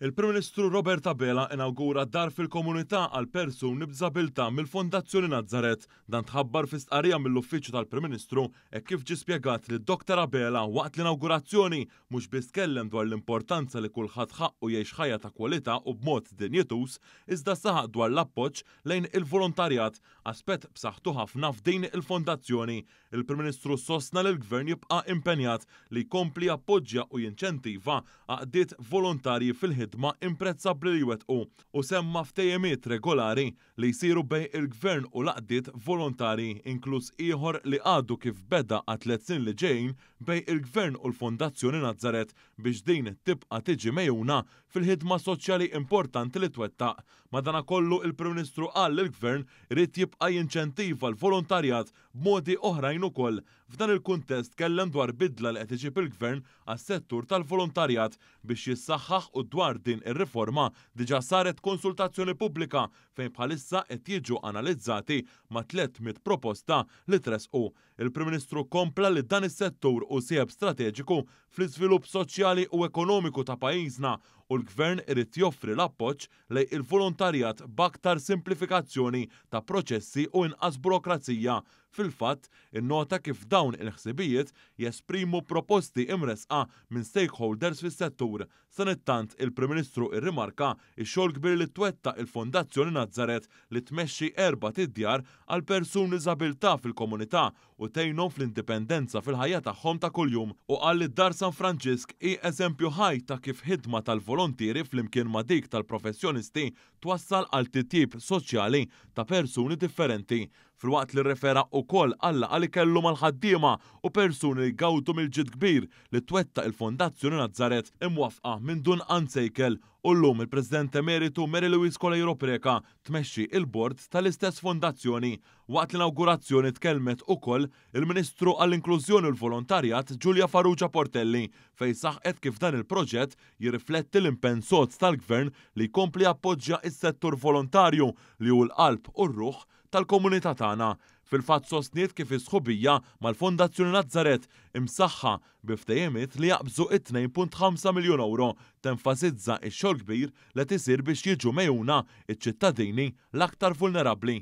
Il-Prim Ministru Robert Abela inawgura dar fil-komunità għal persuni b'żabilità mill-Fondazzjoni Nazzaret. Dan tħabbar fi stqarrija mill-Uffiċċju tal-Prim Ministru e kif ġie spjegat li Dr. Abela waqt l-inawgurazzjoni mhux biss tkellem dwar l-importanza li kulħadd ħaqqu jgħix ħajja ta' kwalità u b'mod dinjetus, iżda saħaq dwar l-appoġġ lejn il-volontarjat, aspett b'saħħtu ħafna f'din il-fondazzjoni. Il-Prim Ministru sostna li l-Gvern jibqa' impenjat li jkompli appoġġja u jinċentiva għaqdiet volontarji fil-ħidma imprezzabbli li jwettqu u semma ftehimiet regolari li jsiru bejn il-Gvern u l-għaqdiet volontari, inkluż ieħor li għadu kif beda għat 3 snin li ġejjin bejn il-Gvern u l-Fondazzjoni Nazzaret biex din tibqa' tiġi mejjuna fil-ħidma soċjali importanti li twettaq. Madankollu il-Prim Ministru qal li l-Gvern irid jibqa' jinċentiva l-volontarjat b'modi oħrajn ukoll. F'dan il-kuntest kellem dwar bidla li qed iġib il-Gvern għas-settur tal-volontarjat biex jissaħħaħ u dwar din ir-riforma diġà saret konsultazzjoni pubblika fejn bħalissa qed jiġu analizzati ma' 300 proposta li tresqu. Il-Prim Ministru kompla li dan is-settur u sieb strateġiku fl-iżvilupp soċjali u ekonomiku ta' pajjiżna u l-Gvern irid joffri l-appoġġ lejn il-volontarjat b'aktar simplifikazzjoni ta' proċessi u inqas burokrazija. Fil-fatt, innota kif dawn il-ħsibijiet jesprimu proposti imresqa minn stakeholders fis-settur. Sanittant il-Prim Ministru irrimarka x-xogħol kbir li twettaq il-Fondazzjoni Nazzaret li tmexxi 4 tidjar għal persuni żabilità fil-komunità u tgħinhom fl-indipendenza fil-ħajja tagħhom ta' kuljum u qal li d-Dar San Franċisk hi eżempju ħaj ta' kif ħidma tal-volontieri flimkien ma' dik tal-professjonisti twassal għal titjib soċjali ta' persuni differenti. Filwaqt li rrefera wkoll alla għalli kellu mal-ħaddiema u persuni li gawdu mill-ġid kbir li twettaq il-Fondazzjoni Nazzaret imwafqa minn Dun Ansejkel u llum il-President Emeritu Mary Louise Colejro Preca tmexxi il-bord tal-istess fondazzjoni. Waqt l-inawgurazzjoni tkellmet ukoll il-Ministru għall-Inklużjoni u l-Volontarjat Giulia Farrugia Portelli fejn saħqet kif dan il-proġett jirrifletti l-impenn sodz tal-Gvern li jkompli appoġġja s-settur volontarju li hu l-qalb u r-ruħ tal-komunità tagħna. Fil-fatt sostniet kif is-sħubija mal-Fondazzjoni Nazzaret imsaħħa biftehimiet li jaqbżu 2.5 miljun euro tenfasizza x-xogħol kbir li tisir biex jiġu mejjuna iċ-ċittadini l-aktar vulnerabbli.